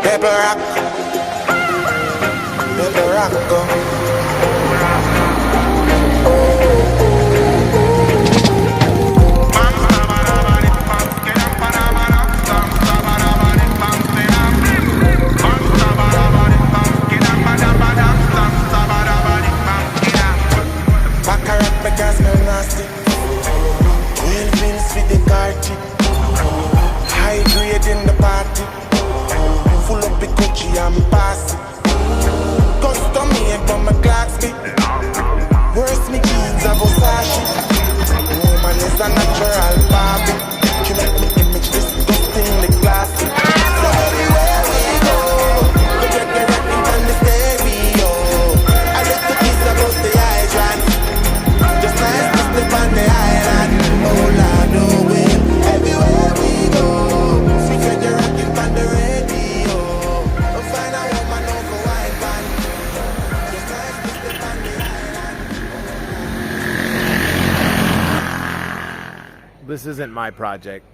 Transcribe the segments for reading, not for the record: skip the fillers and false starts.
Pepper rock, pepper rock, go. Because smell nasty. Real feels with the carty. High grade in the party. Full up the Gucci and pass it. Custom made from my Clarksby. Worst me jeans a Versace. Woman is a natural Barbie. She make me image disgusting the classy. So everywhere we go, we get the rocking on the stereo. I let the kids across the hydrant. Just nice to step on the island. Oh Lord, oh well. Everywhere we go, sweet reggae rocking on the radio. We'll find a woman over white van. Just nice to step on the island. This isn't my project,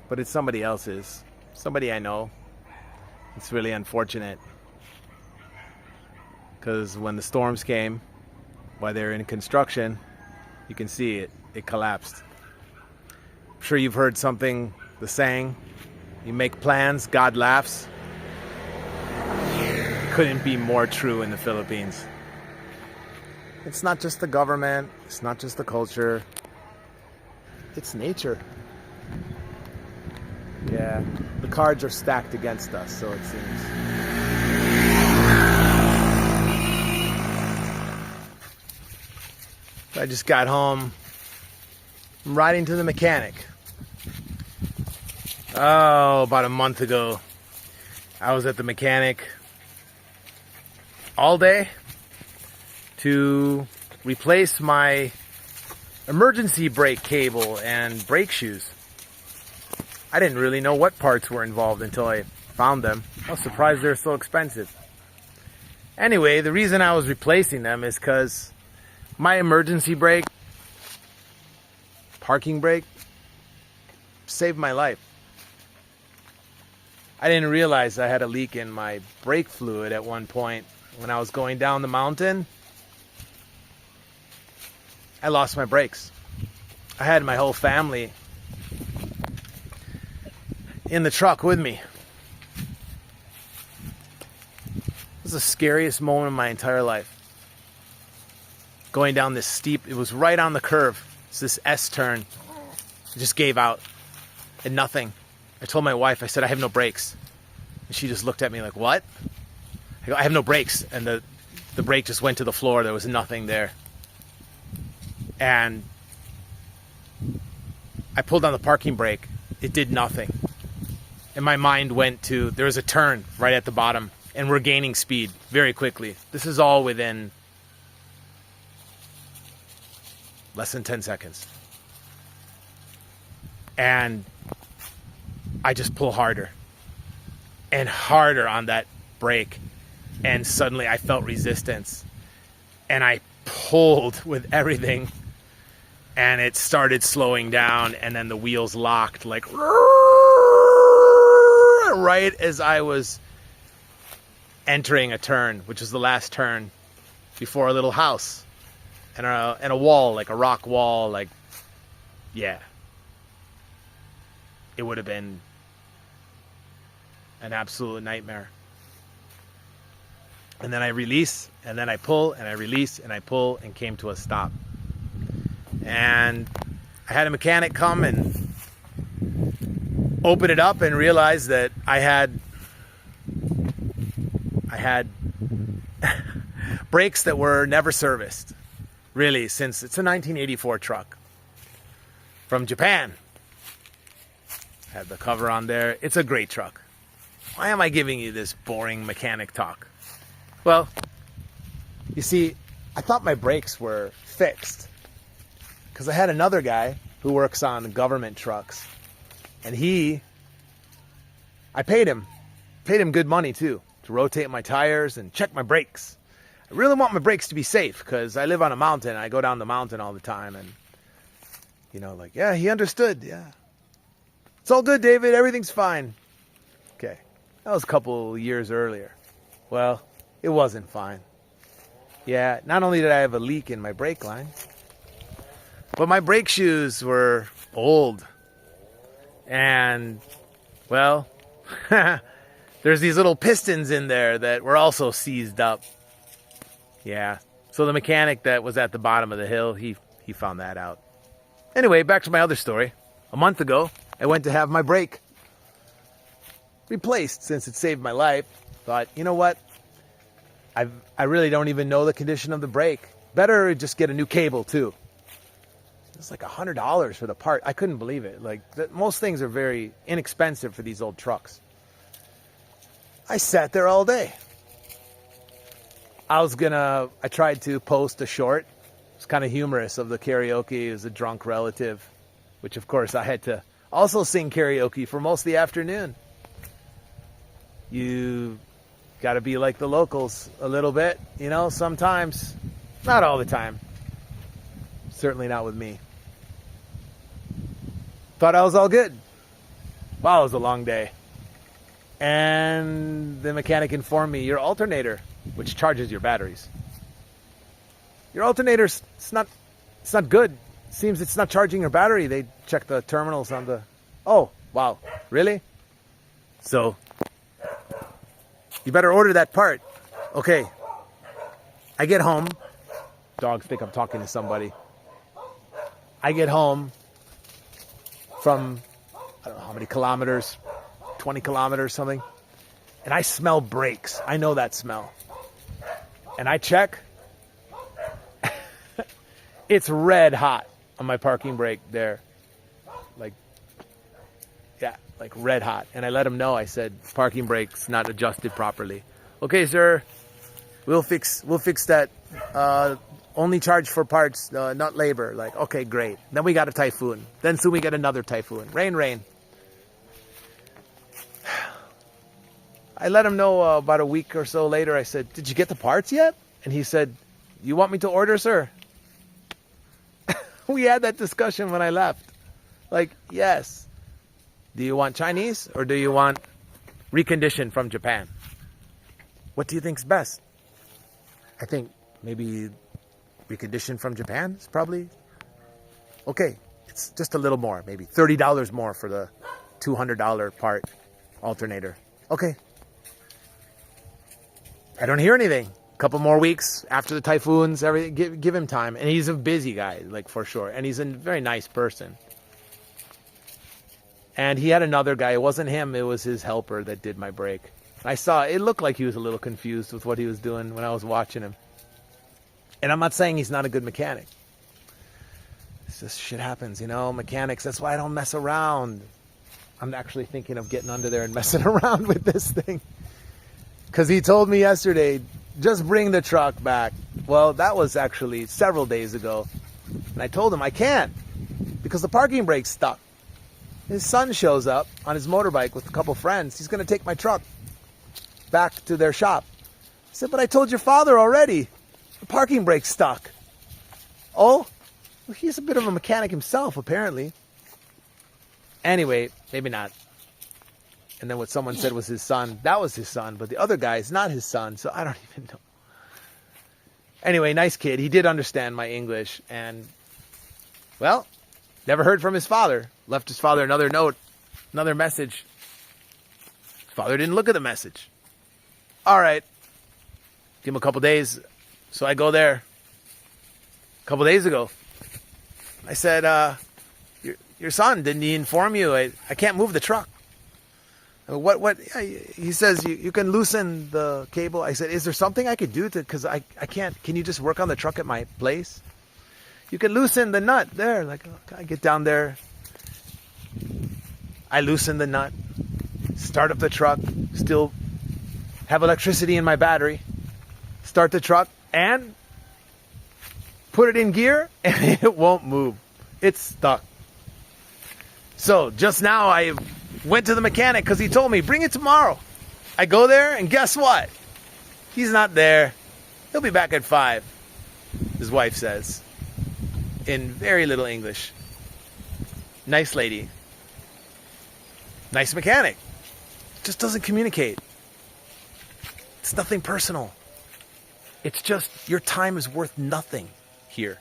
but it's somebody else's. Somebody I know. It's really unfortunate. Because when the storms came, while they're in construction, you can see it collapsed. I'm sure you've heard something, the saying, you make plans, God laughs. Couldn't be more true in the Philippines. It's not just the government, it's not just the culture, it's nature. Yeah, the cards are stacked against us, so it seems. I just got home. I'm riding to the mechanic. Oh, about a month ago, I was at the mechanic all day to replace my emergency brake cable and brake shoes. I didn't really know what parts were involved until I found them. I was surprised they're so expensive. Anyway, the reason I was replacing them is because my emergency brake, parking brake, saved my life. I didn't realize I had a leak in my brake fluid at one point when I was going down the mountain. I lost my brakes. I had my whole family in the truck with me. It was the scariest moment of my entire life. Going down this steep, it was right on the curve. It's this S turn. It just gave out and nothing. I told my wife, I said, I have no brakes. And she just looked at me like, what? I go, I have no brakes. And the brake just went to the floor. There was nothing there. And I pulled on the parking brake. It did nothing. And my mind went to, there was a turn right at the bottom. And we're gaining speed very quickly. This is all within less than 10 seconds. And I just pull harder and harder on that brake. And suddenly I felt resistance. And I pulled with everything. And it started slowing down. And then the wheels locked like right as I was entering a turn, which was the last turn before a little house. And a wall, like a rock wall, like, yeah. It would have been an absolute nightmare. And then I release, and then I pull, and I release, and I pull, and came to a stop. And I had a mechanic come and open it up and realize that I had brakes that were never serviced. Really, since it's a 1984 truck from Japan. Had the cover on there. It's a great truck. Why am I giving you this boring mechanic talk? Well, you see, I thought my brakes were fixed because I had another guy who works on government trucks, and I paid him good money too to rotate my tires and check my brakes. I really want my brakes to be safe because I live on a mountain. I go down the mountain all the time, and yeah, he understood. Yeah. It's all good, David. Everything's fine. Okay. That was a couple years earlier. Well, it wasn't fine. Yeah, not only did I have a leak in my brake line, but my brake shoes were old. And, well, there's these little pistons in there that were also seized up. Yeah. So the mechanic that was at the bottom of the hill, he found that out. Anyway, back to my other story. A month ago, I went to have my brake replaced since it saved my life. Thought, you know what? I really don't even know the condition of the brake. Better just get a new cable too. It's like $100 for the part. I couldn't believe it. Like most things are very inexpensive for these old trucks. I sat there all day. I tried to post a short. It's kind of humorous of the karaoke as a drunk relative, which of course I had to also sing karaoke for most of the afternoon. You got to be like the locals a little bit, you know, sometimes. Not all the time. Certainly not with me. Thought I was all good. Wow, it was a long day. And the mechanic informed me, your alternator, which charges your batteries, your alternator's it's not good. Seems it's not charging your battery. They check the terminals on the... Oh, wow. Really? So, you better order that part. Okay. I get home. Dogs think I'm talking to somebody. I get home from, I don't know how many kilometers, 20 kilometers, something. And I smell brakes. I know that smell. And I check. It's red hot on my parking brake there. Like red hot. And I let him know. I said, parking brake's not adjusted properly. Okay, sir. We'll fix that. Only charge for parts, not labor. Like, okay, great. Then we got a typhoon. Then soon we get another typhoon. Rain. I let him know about a week or so later. I said, did you get the parts yet? And he said, you want me to order, sir? We had that discussion when I left. Like, yes. Do you want Chinese or do you want reconditioned from Japan? What do you think's best? I think maybe reconditioned from Japan is probably okay. It's just a little more, maybe $30 more for the $200 part alternator. Okay. I don't hear anything. A couple more weeks after the typhoons, everything. Give him time. And he's a busy guy, like for sure. And he's a very nice person. And he had another guy. It wasn't him. It was his helper that did my brake. I saw, it looked like he was a little confused with what he was doing when I was watching him. And I'm not saying he's not a good mechanic. It's just shit happens, you know, mechanics. That's why I don't mess around. I'm actually thinking of getting under there and messing around with this thing. Because he told me yesterday, just bring the truck back. Well, that was actually several days ago. And I told him I can't because the parking brake's stuck. His son shows up on his motorbike with a couple friends. He's going to take my truck back to their shop. I said, but I told your father already. The parking brake's stuck. Oh? Well, he's a bit of a mechanic himself, apparently. Anyway, maybe not. And then what someone said was his son. That was his son, but the other guy is not his son, so I don't even know. Anyway, nice kid. He did understand my English, and, well, never heard from his father. Left his father another note, another message. His father didn't look at the message. All right. Give him a couple days. So I go there a couple days ago. I said, your son, didn't he inform you? I can't move the truck. What? He says, you can loosen the cable. I said, is there something I could do because I can't. Can you just work on the truck at my place? You can loosen the nut there. Like, I get down there. I loosen the nut, start up the truck, still have electricity in my battery, start the truck, and put it in gear, and it won't move. It's stuck. So just now I went to the mechanic because he told me, bring it tomorrow. I go there, and guess what? He's not there. He'll be back at 5, his wife says, in very little English. Nice lady. Nice mechanic. Just doesn't communicate. It's nothing personal. It's just your time is worth nothing here.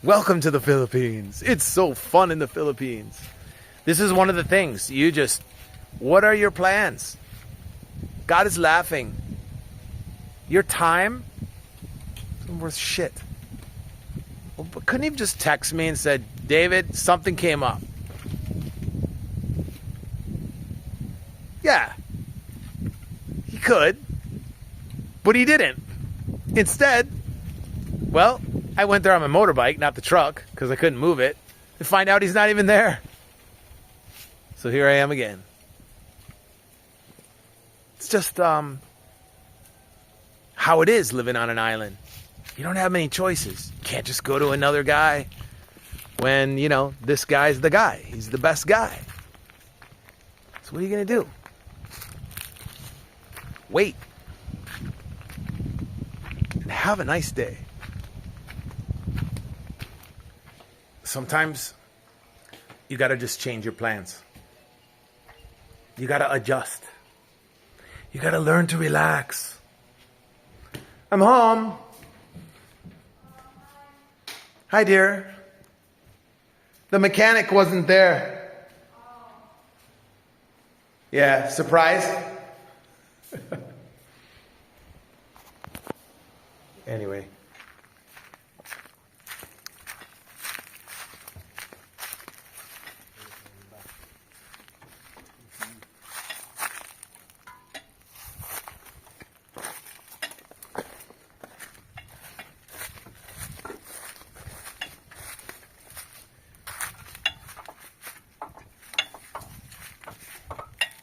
Welcome to the Philippines. It's so fun in the Philippines. This is one of the things. What are your plans? God is laughing. Your time isn't worth shit. Well, but couldn't he have just text me and said, David, something came up? Yeah. He could. But he didn't. Instead, well, I went there on my motorbike, not the truck, because I couldn't move it, to find out he's not even there. So here I am again. It's just how it is living on an island. You don't have many choices. You can't just go to another guy when, this guy's the guy. He's the best guy. So what are you going to do? Wait. And have a nice day. Sometimes you got to just change your plans. You got to adjust. You got to learn to relax. I'm home. Hi, dear. The mechanic wasn't there. Yeah, surprise. Anyway.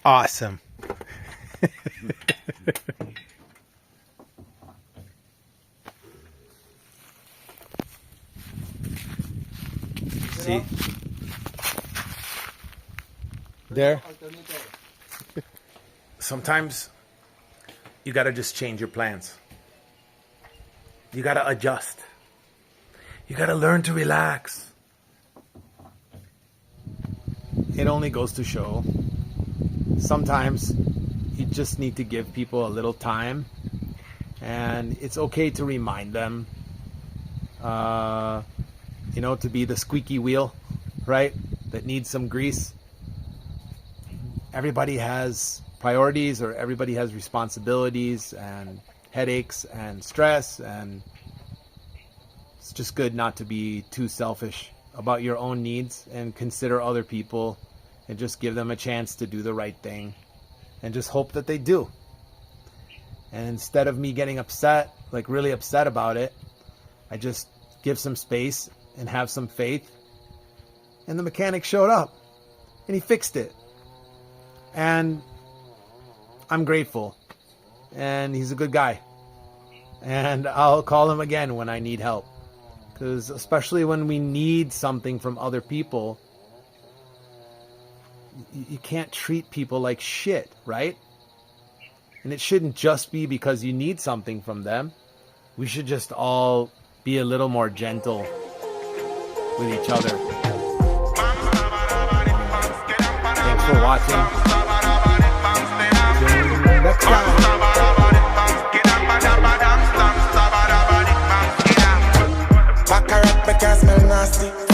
Awesome. See? There. Sometimes you got to just change your plans. You got to adjust. You got to learn to relax. It only goes to show sometimes you just need to give people a little time, and it's okay to remind them, to be the squeaky wheel, right? That needs some grease. Everybody has priorities, or everybody has responsibilities and headaches and stress, and it's just good not to be too selfish about your own needs and consider other people and just give them a chance to do the right thing and just hope that they do. And instead of me getting upset, like really upset about it, I just give some space and have some faith. And the mechanic showed up and he fixed it. And I'm grateful. And he's a good guy. And I'll call him again when I need help. Because especially when we need something from other people, you can't treat people like shit, right? And it shouldn't just be because you need something from them. We should just all be a little more gentle with each other. Thanks for watching. Till next time. Back her up, make her smell nasty.